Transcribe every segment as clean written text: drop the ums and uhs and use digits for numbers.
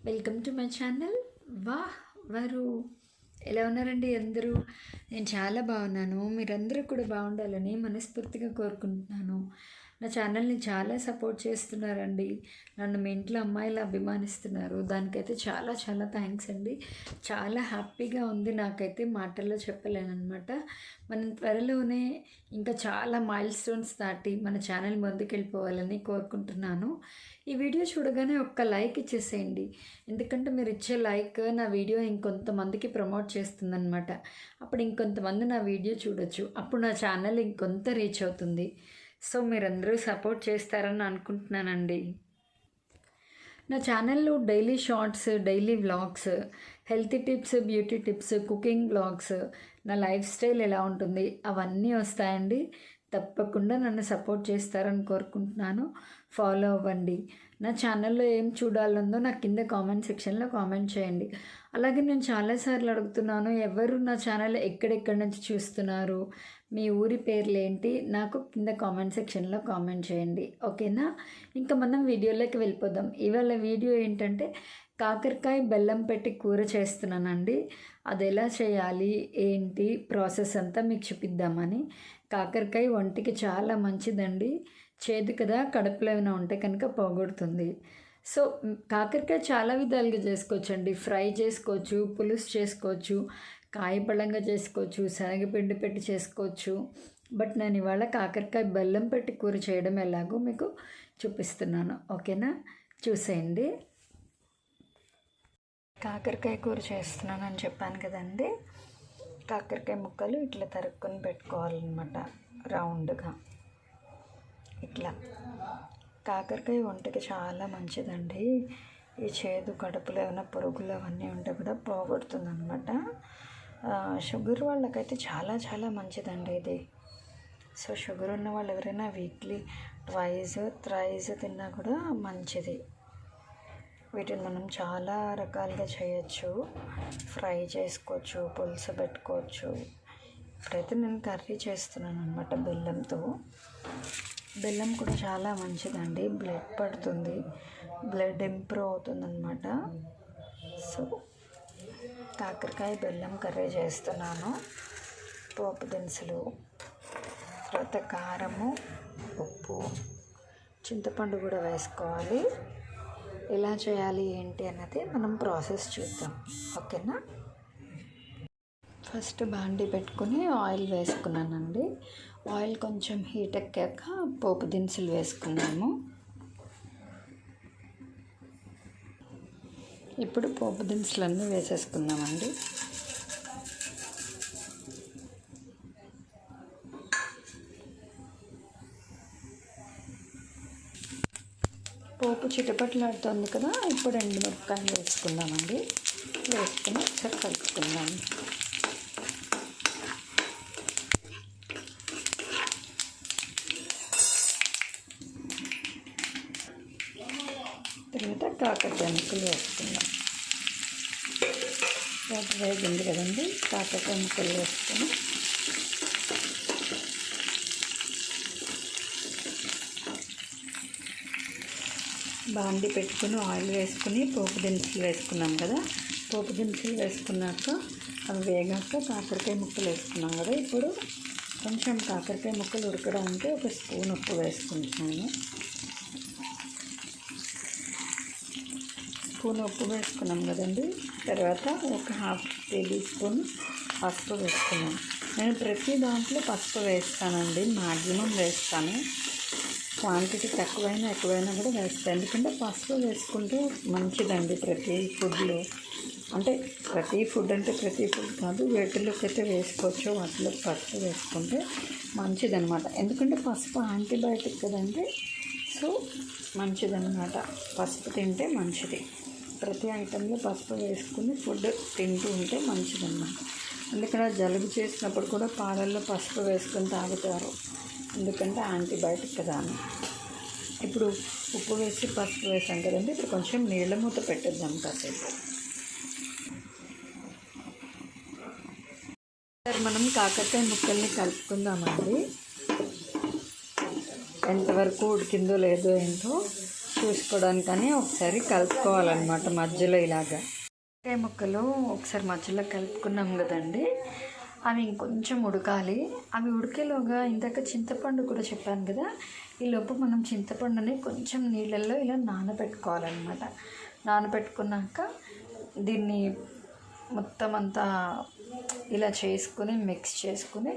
Welcome to my channel. వారు ఎలా ఉన్నారండి అందరూ? నేను చాలా బాగున్నాను. మీరందరూ కూడా బాగుండాలని మనస్ఫూర్తిగా కోరుకుంటున్నాను. నా ఛానల్ని చాలా సపోర్ట్ చేస్తున్నారండి. నన్ను మీ ఇంట్లో అమ్మాయిలు అభిమానిస్తున్నారు. దానికైతే చాలా చాలా థ్యాంక్స్ అండి. చాలా హ్యాపీగా ఉంది నాకైతే, మాటల్లో చెప్పలేనమాట. మనం త్వరలోనే ఇంకా చాలా మైల్ స్టోన్స్ దాటి మన ఛానల్ ముందుకెళ్ళిపోవాలని కోరుకుంటున్నాను. ఈ వీడియో చూడగానే ఒక్క లైక్ ఇచ్చేసేయండి. ఎందుకంటే మీరు ఇచ్చే లైక్ నా వీడియో ఇంకొంతమందికి ప్రమోట్ చేస్తుందన్నమాట. అప్పుడు ఇంకొంతమంది నా వీడియో చూడొచ్చు. అప్పుడు నా ఛానల్ ఇంకొంత రీచ్ అవుతుంది. సో మీరందరూ సపోర్ట్ చేస్తారని అనుకుంటున్నానండి. నా ఛానల్లో daily shorts, daily vlogs, healthy tips, beauty tips, cooking vlogs, నా లైఫ్ స్టైల్ ఎలా ఉంటుంది అవన్నీ వస్తాయండి. తప్పకుండా నన్ను సపోర్ట్ చేస్తారని కోరుకుంటున్నాను. ఫాలో అవ్వండి. నా ఛానల్లో ఏం చూడాలందో నాకు కింద కామెంట్ సెక్షన్లో కామెంట్ చేయండి. అలాగే నేను చాలాసార్లు అడుగుతున్నాను, ఎవరు నా ఛానల్ ఎక్కడెక్కడి నుంచి చూస్తున్నారు, మీ ఊరి పేర్లు ఏంటి, నాకు కింద కామెంట్ సెక్షన్లో కామెంట్ చేయండి. ఓకేనా? ఇంకా మనం వీడియోలోకి వెళ్ళిపోదాం. ఇవాళ వీడియో ఏంటంటే కాకరకాయ బెల్లం పెట్టి కూర చేస్తున్నానండి. అది ఎలా చేయాలి ఏంటి ప్రాసెస్ అంతా మీకు చూపిద్దామని. కాకరకాయ ఒంటికి చాలా మంచిదండి. చేదు కదా, కడుపులో ఏమైనా ఉంటే కనుక పోగొడుతుంది. సో కాకరకాయ చాలా విధాలుగా చేసుకోవచ్చండి. ఫ్రై చేసుకోవచ్చు, పులుసు చేసుకోవచ్చు, కాయపళ్ళంగా చేసుకోవచ్చు, శనగపిండి పెట్టి చేసుకోవచ్చు. బట్ నేను ఇవాళ కాకరకాయ బెల్లం పెట్టి కూర చేయడం ఎలాగో మీకు చూపిస్తున్నాను. ఓకేనా? చూసేయండి. కాకరకాయ కూర చేస్తున్నానని చెప్పాను కదండి. కాకరకాయ ముక్కలు ఇట్లా తరుక్కొని పెట్టుకోవాలన్నమాట, రౌండ్గా ఇట్లా. కాకరకాయ ఒంటికి చాలా మంచిదండి. ఈ చేదు, కడుపులో ఏమైనా పురుగులు అవన్నీ ఉంటే కూడా పోగొడుతుంది అనమాట. షుగర్ వాళ్ళకైతే చాలా చాలా మంచిదండి ఇది. సో షుగర్ ఉన్న వాళ్ళు ఎవరైనా వీక్లీ థ్రైస్ తిన్నా కూడా మంచిది. వీటిని మనం చాలా రకాలుగా చేయొచ్చు. ఫ్రై చేసుకోవచ్చు, పులుసు పెట్టుకోవచ్చు. ఇప్పుడైతే నేను కర్రీ చేస్తున్నాను అనమాట బెల్లంతో. బెల్లం కూడా చాలా మంచిదండి, బ్లడ్ పడుతుంది, బ్లడ్ ఇంప్రూవ్ అవుతుంది అనమాట. సో కాకరకాయ బెల్లం కర్రీ చేస్తున్నాను. పోపు దినుసులు, తర్వాత కారము, ఉప్పు, చింతపండు కూడా వేసుకోవాలి. ఎలా చేయాలి ఏంటి అన్నది మనం ప్రాసెస్ చూద్దాం. ఓకేనా? ఫస్ట్ బాండి పెట్టుకుని ఆయిల్ వేసుకున్నానండి. ఆయిల్ కొంచెం హీట్ ఎక్కాక పోపు దినుసులు వేసుకున్నాము. ఇప్పుడు పోపు దినుసులన్నీ వేసేసుకుందామండి. పోపు చిటపట్లాడుతుంది కదా, ఇప్పుడు ఎండుమిరపకాయలు వేసుకుందామండి. వేసుకుని ఒకసారి కలుపుకుందాం. తర్వాత కాకరకాయ ముక్కలు వేసుకుందాం. వేగింది కదండి, కాకరకాయ ముక్కలు వేసుకుని బాండి పెట్టుకుని ఆయిల్ వేసుకుని పోపు దినుసులు వేసుకున్నాం కదా. పోపు దినుసులు వేసుకున్నాక అవి వేగాక కాకరకాయ ముక్కలు వేసుకున్నాం కదా. ఇప్పుడు కొంచెం కాకరకాయ ముక్కలు ఉడకడానికి ఒక స్పూన్ ఉప్పు వేసుకుంటున్నాను. స్పూన్ ఉప్పు వేసుకున్నాం కదండి. తర్వాత ఒక హాఫ్ టేబుల్ స్పూన్ పసుపు వేసుకున్నాం. నేను ప్రతి దాంట్లో పసుపు వేస్తానండి, మ్యాక్సిమం వేస్తాను. క్వాంటిటీ తక్కువైనా ఎక్కువైనా కూడా వేస్తాను. ఎందుకంటే పసుపు వేసుకుంటే మంచిదండి ప్రతి ఫుడ్లో. అంటే ప్రతి ఫుడ్ కాదు, వేటిలోకి అయితే వేసుకోవచ్చు, వాటిలో పసుపు వేసుకుంటే మంచిదన్నమాట. ఎందుకంటే పసుపు యాంటీబయాటిక్ కదండి. సో మంచిదన్నమాట, పసుపు తింటే మంచిది. ప్రతి ఐటెంలో పసుపు వేసుకుని ఫుడ్ తింటూ ఉంటే మంచిదన్నమాట. అందుకని జలుబు చేసినప్పుడు కూడా పాలల్లో పసుపు వేసుకొని తాగుతారు, ఎందుకంటే యాంటీబయాటిక్ కదా అని. ఇప్పుడు ఉప్పు వేసి పసుపు వేసాం కదండి. ఇప్పుడు కొంచెం నీళ్ళ మూత పెట్టేద్దాం కాసేపు. మనం కాకరకాయ ముక్కల్ని కలుపుకుందామండి. ఎంతవరకు ఉడికిందో లేదో ఏంటో చూసుకోవడానికని ఒకసారి కలుపుకోవాలన్నమాట మధ్యలో ఇలాగా. వంకాయ ముక్కలు ఒకసారి మధ్యలో కలుపుకున్నాం కదండి, అవి ఇంకొంచెం ఉడకాలి. అవి ఉడికేలోగా ఇందాక చింతపండు కూడా చెప్పాను కదా, ఈలోపు మనం చింతపండుని కొంచెం నీళ్ళల్లో ఇలా నానబెట్టుకోవాలన్నమాట. నానబెట్టుకున్నాక దీన్ని మొత్తం అంతా ఇలా చేసుకుని మిక్స్ చేసుకుని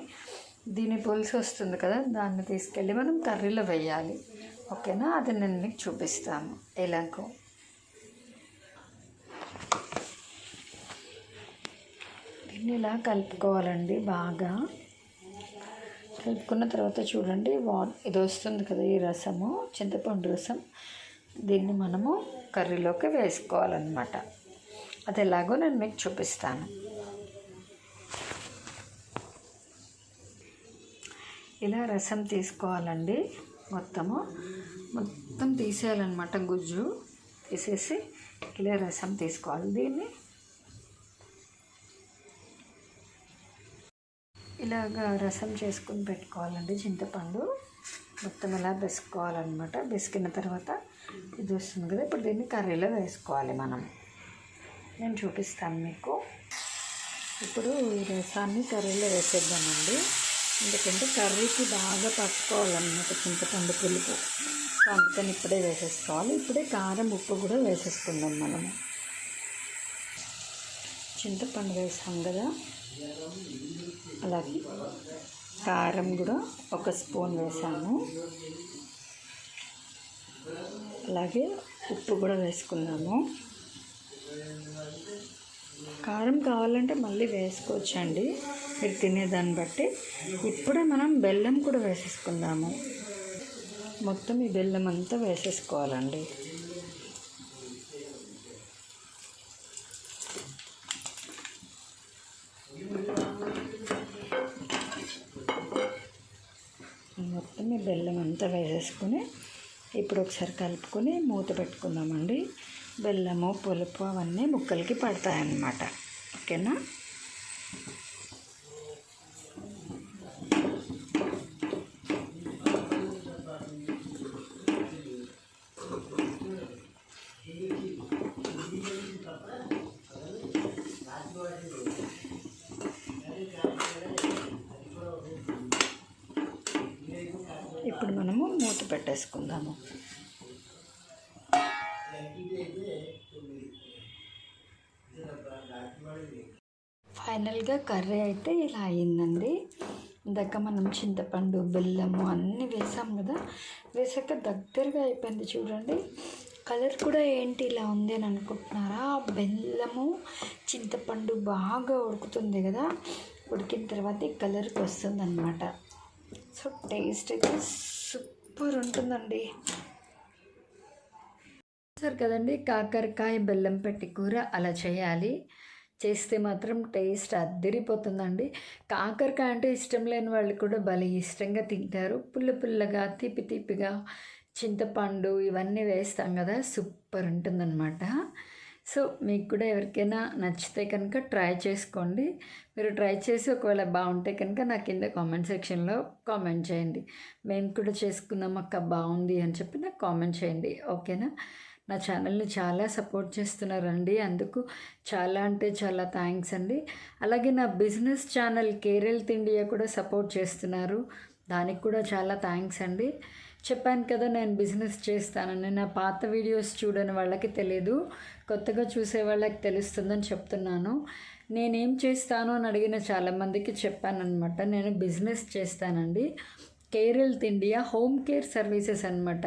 దీని పులుసు వస్తుంది కదా, దాన్ని తీసుకెళ్ళి మనం కర్రీలో వేయాలి. ఓకేనా, అది నేను మీకు చూపిస్తాను ఎలాగో. దీన్ని ఇలా కలుపుకోవాలండి. బాగా కలుపుకున్న తర్వాత చూడండి, ఇది వస్తుంది కదా ఈ రసము, చింతపండు రసం, దీన్ని మనము కర్రీలోకి వేసుకోవాలన్నమాట. అది ఎలాగో నేను మీకు చూపిస్తాను. ఇలా రసం తీసుకోవాలండి, మొత్తం తీసేయాలన్నమాట. గుజ్జు తీసేసి ఇలా రసం తీసుకోవాలి. దీన్ని ఇలాగా రసం చేసుకుని పెట్టుకోవాలండి. చింతపండు మొత్తం ఇలా బెసుకోవాలన్నమాట. బెసికిన తర్వాత ఇది వస్తుంది కదా, ఇప్పుడు దీన్ని కర్రీలో వేసుకోవాలి మనం. నేను చూపిస్తాను మీకు. ఇప్పుడు ఈ రసాన్ని కర్రీలో వేసేద్దామండి. ఎందుకంటే కర్రీకి బాగా పట్టుకోవాలన్నమాట చింతపండు పులుపు. సో అందుకని ఇప్పుడే వేసేసుకోవాలి. ఇప్పుడే కారం ఉప్పు కూడా వేసేసుకుందాం మనము. చింతపండు వేసాం కదా, అలాగే కారం కూడా 1 స్పూన్ వేసాము. అలాగే ఉప్పు కూడా వేసుకుందాము. కారం కావాలంటే మళ్ళీ వేసుకోవచ్చండి, మీరు తినేదాన్ని బట్టి. ఇప్పుడే మనం బెల్లం కూడా వేసేసుకుందాము. మొత్తం ఈ బెల్లం అంతా వేసేసుకోవాలండి. మొత్తం ఈ బెల్లం అంతా వేసేసుకుని ఇప్పుడు ఒకసారి కలుపుకొని మూత పెట్టుకుందామండి. బెల్లము పులుపు అవన్నీ ముక్కలకి పడతాయన్నమాట. ఓకేనా, ఇప్పుడు మనము మూత పెట్టేసుకుందాము. ఫైనల్గా కర్రీ అయితే ఇలా అయిందండి. ఇందాక మనం చింతపండు బెల్లము అన్నీ వేసాం కదా, వేసాక దగ్గరగా అయిపోయింది చూడండి. కలర్ కూడా ఏంటి ఇలా ఉంది అని అనుకుంటున్నారా? బెల్లము చింతపండు బాగా ఉడుకుతుంది కదా, ఉడికిన తర్వాత ఈ కలర్కి వస్తుంది అన్నమాట. సో టేస్ట్ అయితే సూపర్ ఉంటుందండి. సరే కదండి, కాకరకాయ బెల్లం పెట్టి కూర అలా చేయాలి. చేస్తే మాత్రం టేస్ట్ అద్దరిపోతుందండి. కాకరకాయ అంటే ఇష్టం లేని వాళ్ళు కూడా భలే ఇష్టంగా తింటారు. పుల్ల పుల్లగా తీపి తీపిగా చింతపండు ఇవన్నీ వేస్తాం కదా, సూపర్ ఉంటుందన్నమాట. సో మీకు కూడా ఎవరికైనా నచ్చితే కనుక ట్రై చేసుకోండి. మీరు ట్రై చేసి ఒకవేళ బాగుంటే కనుక నా కింద కామెంట్ సెక్షన్లో కామెంట్ చేయండి. మేము కూడా చేసుకున్నాం అక్క బాగుంది అని చెప్పి నాకు కామెంట్ చేయండి. ఓకేనా, నా ఛానల్ని చాలా సపోర్ట్ చేస్తున్నారండి, అందుకు చాలా అంటే చాలా థ్యాంక్స్ అండి. అలాగే నా బిజినెస్ ఛానల్ కేరళ ఇండియా కూడా సపోర్ట్ చేస్తున్నారు, దానికి కూడా చాలా థ్యాంక్స్ అండి. చెప్పాను కదా నేను బిజినెస్ చేస్తానని. నా పాత వీడియోస్ చూడని వాళ్ళకి తెలియదు, కొత్తగా చూసే వాళ్ళకి తెలుస్తుందని చెప్తున్నాను. నేనేం చేస్తాను అని అడిగిన చాలామందికి చెప్పానన్నమాట. నేను బిజినెస్ చేస్తానండి, Kerala India home care services అనమాట.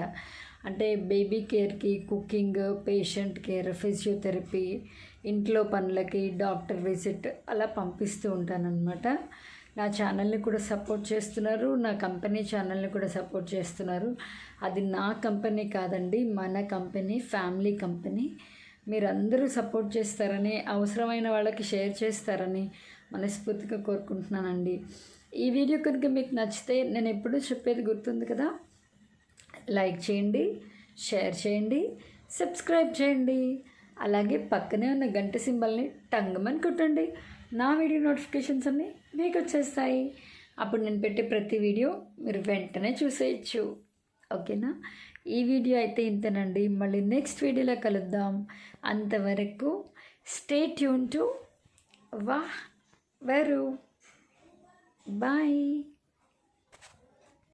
అంటే బేబీ కేర్కి, కుకింగ్, పేషెంట్ కేర్, ఫిజియోథెరపీ, ఇంట్లో పనులకి, డాక్టర్ విజిట్ అలా పంపిస్తూ ఉంటానన్నమాట. నా ఛానల్ని కూడా సపోర్ట్ చేస్తున్నారు, నా కంపెనీ ఛానల్ని కూడా సపోర్ట్ చేస్తున్నారు. అది నా కంపెనీ కాదండి, మన కంపెనీ, ఫ్యామిలీ కంపెనీ. మీరందరూ సపోర్ట్ చేస్తారని, అవసరమైన వాళ్ళకి షేర్ చేస్తారని మనస్ఫూర్తిగా కోరుకుంటున్నానండి. ఈ వీడియో కనుక మీకు నచ్చితే నేను ఎప్పుడూ చెప్పేది గుర్తుంది కదా, లైక్ చేయండి, షేర్ చేయండి, సబ్స్క్రైబ్ చేయండి. అలాగే పక్కనే ఉన్న గంట సింబల్ని టంగమని కొట్టండి. నా వీడియో నోటిఫికేషన్స్ అన్నీ మీకు వచ్చేస్తాయి. అప్పుడు నేను పెట్టే ప్రతి వీడియో మీరు వెంటనే చూసేయచ్చు. ఓకేనా, ఈ వీడియో అయితే ఇంతేనండి. మళ్ళీ నెక్స్ట్ వీడియోలో కలుద్దాం. అంతవరకు స్టే ట్యూన్ టు వాహ్ వరు. బాయ్.